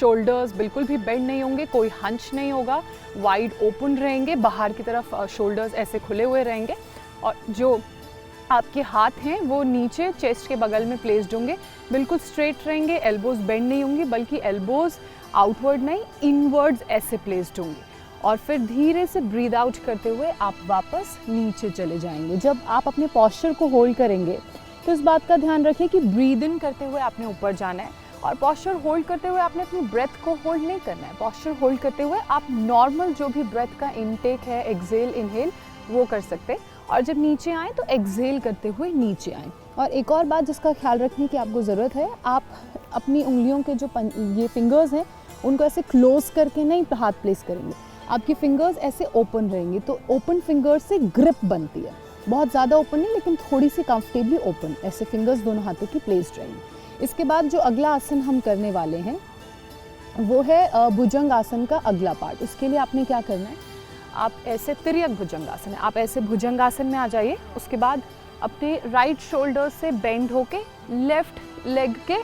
Shoulders बिल्कुल भी bend नहीं होंगे, कोई हंच नहीं होगा, वाइड ओपन रहेंगे, बाहर की तरफ शोल्डर्स ऐसे खुले हुए रहेंगे और जो आपके हाथ हैं वो नीचे चेस्ट के बगल में प्लेस्ड होंगे, बिल्कुल स्ट्रेट रहेंगे, एल्बोज बेंड नहीं होंगी बल्कि एल्बोज आउटवर्ड नहीं इनवर्ड्स ऐसे प्लेस्ड होंगे। और फिर धीरे से ब्रीद आउट करते हुए आप वापस नीचे चले जाएंगे। जब आप अपने पॉस्चर को होल्ड करेंगे तो इस बात का ध्यान रखें कि ब्रीद इन करते हुए आपने ऊपर जाना है और पॉस्चर होल्ड करते हुए आपने अपनी ब्रेथ को होल्ड नहीं करना है। पॉस्चर होल्ड करते हुए आप नॉर्मल जो भी ब्रेथ का इनटेक है, एक्सेल इनहेल, वो कर सकते हैं और जब नीचे आएँ तो एक्सेल करते हुए नीचे आएँ। और एक और बात जिसका ख्याल रखने की आपको ज़रूरत है, आप अपनी उंगलियों के जो ये फिंगर्स हैं उनको ऐसे क्लोज करके नहीं हाथ प्लेस करेंगे, आपकी फिंगर्स ऐसे ओपन रहेंगी। तो ओपन फिंगर्स से ग्रिप बनती है, बहुत ज़्यादा ओपन नहीं लेकिन थोड़ी सी कंफर्टेबली ओपन, ऐसे फिंगर्स दोनों हाथों की प्लेस्ड रहेंगी। इसके बाद जो अगला आसन हम करने वाले हैं वो है भुजंग आसन का अगला पार्ट। उसके लिए आपने क्या करना है, आप ऐसे तिर्यक भुजंगासन है, आप ऐसे भुजंगासन में आ जाइए। उसके बाद अपने राइट शोल्डर से बेंड होके लेफ्ट लेग के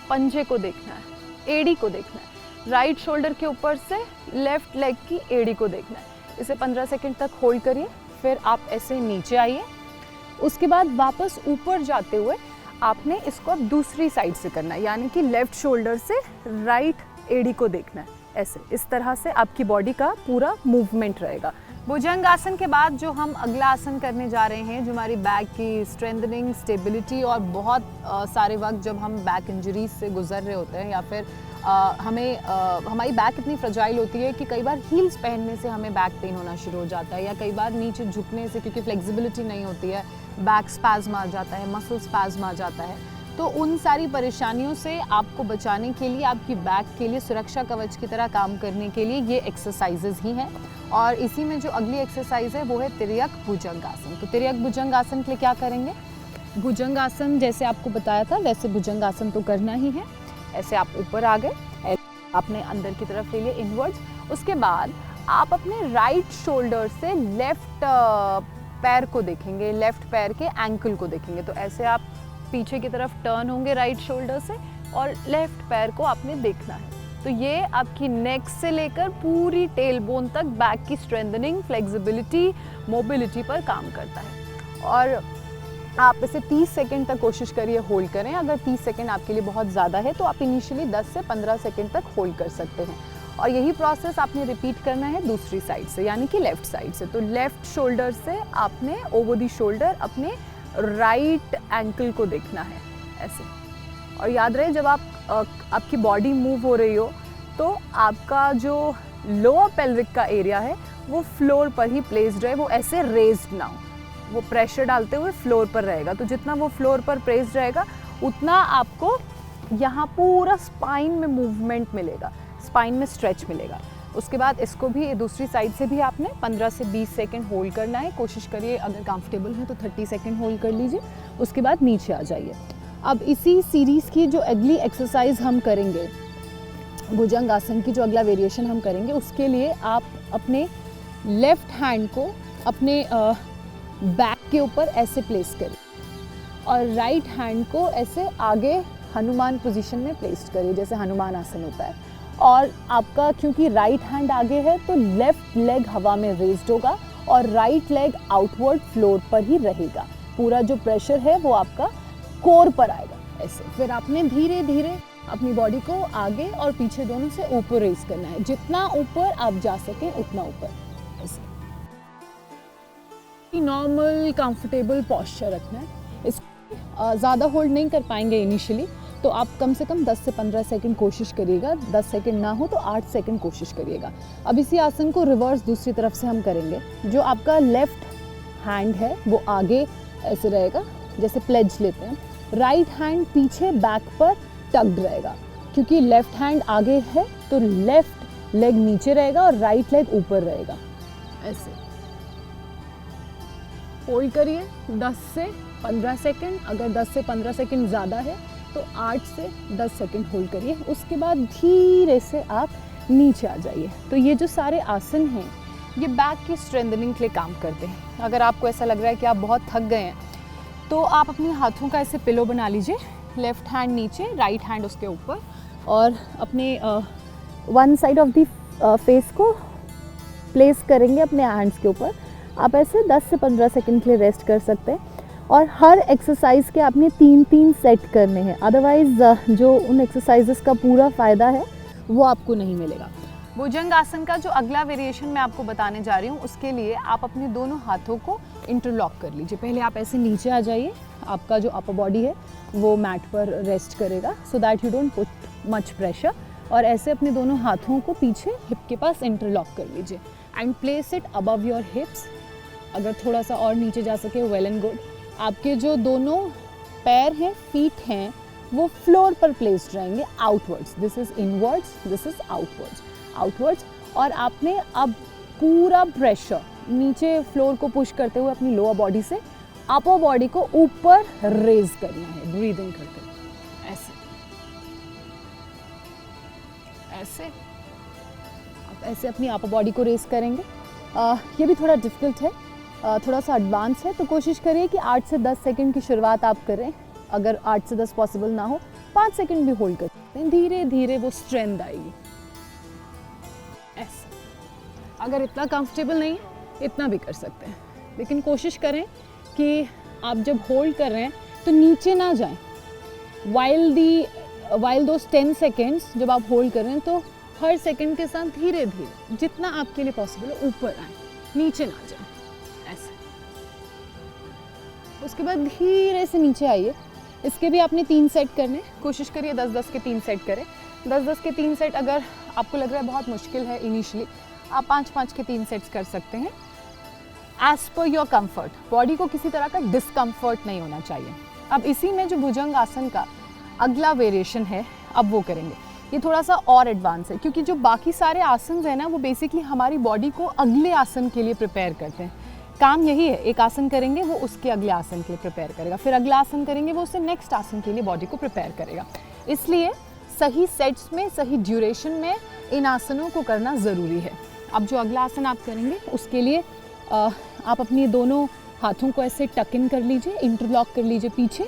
पंजे को देखना है, एड़ी को देखना है, राइट शोल्डर के ऊपर से लेफ्ट लेग की एड़ी को देखना है। इसे 15 सेकंड तक होल्ड करिए, फिर आप ऐसे नीचे आइए। उसके बाद वापस ऊपर जाते हुए आपने इसको अब दूसरी साइड से करना है, यानी कि लेफ्ट शोल्डर से राइट एड़ी को देखना है। ऐसे इस तरह से आपकी बॉडी का पूरा मूवमेंट रहेगा। भुजंग आसन के बाद जो हम अगला आसन करने जा रहे हैं, जो हमारी बैक की स्ट्रेंथनिंग, स्टेबिलिटी और बहुत सारे वक्त जब हम बैक इंजरीज से गुजर रहे होते हैं या फिर हमारी बैक इतनी फ्रजाइल होती है कि कई बार हील्स पहनने से हमें बैक पेन होना शुरू हो जाता है, या कई बार नीचे झुकने से क्योंकि फ्लेक्सिबिलिटी नहीं होती है बैक स्पैज़्म आ जाता है, मसल स्पैज़्म आ जाता है। तो उन सारी परेशानियों से आपको बचाने के लिए, आपकी बैक के लिए सुरक्षा कवच की तरह काम करने के लिए ये एक्सरसाइजेज ही हैं। और इसी में जो अगली एक्सरसाइज है वो है तिर्यक भुजंगासन। तो तिर्यक भुजंगासन के लिए क्या करेंगे, भुजंगासन जैसे आपको बताया था वैसे भुजंगासन तो करना ही है। ऐसे आप ऊपर आ गए, आपने अंदर की तरफ ले लिए इनवर्ड्स। उसके बाद आप अपने राइट शोल्डर से लेफ्ट पैर को देखेंगे, लेफ्ट पैर के एंकल को देखेंगे। तो ऐसे आप पीछे की तरफ टर्न होंगे राइट शोल्डर से और लेफ्ट पैर को आपने देखना है। तो ये आपकी नेक से लेकर पूरी टेल बोन तक बैक की स्ट्रेंथनिंग, फ्लेक्सिबिलिटी, मोबिलिटी पर काम करता है। और आप इसे 30 सेकंड तक कोशिश करिए होल्ड करें। अगर 30 सेकंड आपके लिए बहुत ज़्यादा है तो आप इनिशियली 10 से 15 सेकंड तक होल्ड कर सकते हैं। और यही प्रोसेस आपने रिपीट करना है दूसरी साइड से, यानी कि लेफ़्ट साइड से। तो लेफ़्ट शोल्डर से आपने ओवर द शोल्डर अपने राइट एंकल को देखना है ऐसे। और याद रहे जब आपकी बॉडी मूव हो रही हो तो आपका जो लोअर पेल्विक का एरिया है वो फ्लोर पर ही प्लेस्ड रहे, वो ऐसे रेज्ड ना हो, वो प्रेशर डालते हुए फ्लोर पर रहेगा। तो जितना वो फ्लोर पर प्लेस्ड रहेगा उतना आपको यहाँ पूरा स्पाइन में मूवमेंट मिलेगा, स्पाइन में स्ट्रेच मिलेगा। उसके बाद इसको भी दूसरी साइड से भी आपने 15 से 20 सेकंड होल्ड करना है। कोशिश करिए अगर कंफर्टेबल है तो 30 सेकंड होल्ड कर लीजिए। उसके बाद नीचे आ जाइए। अब इसी सीरीज़ की जो अगली एक्सरसाइज हम करेंगे, भुजंग आसन की जो अगला वेरिएशन हम करेंगे, उसके लिए आप अपने लेफ़्ट हैंड को अपने बैक के ऊपर ऐसे प्लेस करिए और राइट हैंड को ऐसे आगे हनुमान पोजीशन में प्लेस करिए, जैसे हनुमान आसन होता है। और आपका क्योंकि राइट हैंड आगे है तो लेफ़्ट लेग हवा में रेज्ड होगा और राइट लेग आउटवर्ड फ्लोर पर ही रहेगा। पूरा जो प्रेशर है वो आपका कोर पर आएगा ऐसे। फिर आपने धीरे धीरे अपनी बॉडी को आगे और पीछे दोनों से ऊपर रेज करना है, जितना ऊपर आप जा सकें उतना ऊपर ऐसे। नॉर्मल कंफर्टेबल पोस्चर रखना है। इसको ज़्यादा होल्ड नहीं कर पाएंगे इनिशियली, तो आप कम से कम 10 से 15 सेकंड कोशिश करिएगा। 10 सेकंड ना हो तो 8 सेकंड कोशिश करिएगा। अब इसी आसन को रिवर्स दूसरी तरफ से हम करेंगे। जो आपका लेफ्ट हैंड है वो आगे ऐसे रहेगा जैसे प्लेज लेते हैं, राइट हैंड पीछे बैक पर टग्ड रहेगा। क्योंकि लेफ्ट हैंड आगे है तो लेफ्ट लेग नीचे रहेगा और राइट लेग ऊपर रहेगा ऐसे। होल्ड करिए 10 से 15 सेकंड। अगर 10 से 15 सेकंड ज़्यादा है तो 8 से 10 सेकंड होल्ड करिए। उसके बाद धीरे से आप नीचे आ जाइए। तो ये जो सारे आसन हैं ये बैक की स्ट्रेंथनिंग के लिए काम करते हैं। अगर आपको ऐसा लग रहा है कि आप बहुत थक गए हैं तो आप अपने हाथों का ऐसे पिलो बना लीजिए, लेफ़्ट हैंड नीचे, राइट हैंड उसके ऊपर, और अपने one side of the face को प्लेस करेंगे अपने हैंड्स के ऊपर। आप ऐसे 10 से 15 सेकंड के लिए रेस्ट कर सकते हैं और हर एक्सरसाइज के आपने 3-3 सेट करने हैं, अदरवाइज़ जो उन एक्सरसाइजेस का पूरा फ़ायदा है वो आपको नहीं मिलेगा। भुजंग आसन का जो अगला वेरिएशन मैं आपको बताने जा रही हूँ उसके लिए आप अपने दोनों हाथों को इंटरलॉक कर लीजिए। पहले आप ऐसे नीचे आ जाइए, आपका जो अपर बॉडी है वो मैट पर रेस्ट करेगा so that you don't put much pressure, और ऐसे अपने दोनों हाथों को पीछे हिप के पास इंटरलॉक कर लीजिए and place it above your hips. अगर थोड़ा सा और नीचे जा सके वेल एंड गुड। आपके जो दोनों पैर हैं, फीट हैं, वो फ्लोर पर प्लेस्ड रहेंगे outwards. This is inwards, this is outwards. और आपने अब पूरा प्रेशर नीचे फ्लोर को पुश करते हुए अपनी लोअर बॉडी से अपर बॉडी को ऊपर रेज करना है, ब्रीदिंग करके ऐसे ऐसे आप ऐसे अपनी अपर बॉडी को रेज करेंगे। ये भी थोड़ा डिफिकल्ट है, थोड़ा सा एडवांस है, तो कोशिश करिए कि 8 से 10 सेकंड की शुरुआत आप करें। अगर 8 से 10 पॉसिबल ना हो 5 सेकंड भी होल्ड कर सकते हैं, धीरे धीरे वो स्ट्रेंथ आएगी ऐसे। अगर इतना कंफर्टेबल नहीं है इतना भी कर सकते हैं, लेकिन कोशिश करें कि आप जब होल्ड कर रहे हैं तो नीचे ना जाएं। वाइल दोस 10 सेकेंड्स जब आप होल्ड कर रहे हैं तो हर सेकंड के साथ धीरे धीरे जितना आपके लिए पॉसिबल है ऊपर आए, नीचे ना जाएं ऐसे। उसके बाद धीरे से नीचे आइए। इसके भी आपने 3 सेट करने, कोशिश करिए 10-10 के 3 सेट करें। 10-10 के 3 सेट अगर आपको लग रहा है बहुत मुश्किल है इनिशियली, आप 5-5 के 3 सेट्स कर सकते हैं as per your comfort. Body को किसी तरह का डिस्कम्फर्ट नहीं होना चाहिए। अब इसी में जो भुजंग आसन का अगला वेरिएशन है अब वो करेंगे। ये थोड़ा सा और एडवांस है क्योंकि जो बाकी सारे आसन हैं ना वो बेसिकली हमारी बॉडी को अगले आसन के लिए प्रिपेयर करते हैं। काम यही है, एक आसन करेंगे वो उसके अगले आसन के लिए प्रिपेयर करेगा, फिर अगला आसन करेंगे वो उससे नेक्स्ट आसन के लिए बॉडी को प्रिपेयर करेगा। इसलिए सही सेट्स में, सही ड्यूरेशन में इन आसनों को करना ज़रूरी है। अब जो अगला आसन आप करेंगे उसके लिए आप अपनी दोनों हाथों को ऐसे टक इन कर लीजिए, इंटरलॉक कर लीजिए पीछे।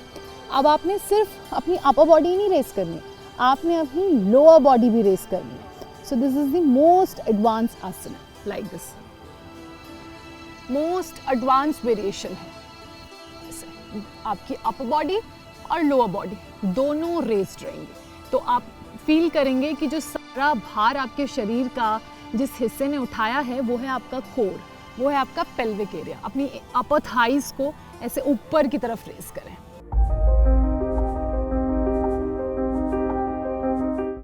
अब आपने सिर्फ अपनी अपर बॉडी नहीं रेस करनी, आपने अपनी लोअर बॉडी भी रेस करनी है। So this is the most advance asana, like this, most advance variation है। आपकी अपर बॉडी और लोअर बॉडी दोनों रेस्ड रहेंगे, तो आप फील करेंगे कि जो सारा भार आपके शरीर का जिस हिस्से ने उठाया है वो है आपका कोर, वो है आपका पेल्विक एरिया। अपनी अपर थाइज को ऐसे ऊपर की तरफ रेस करें।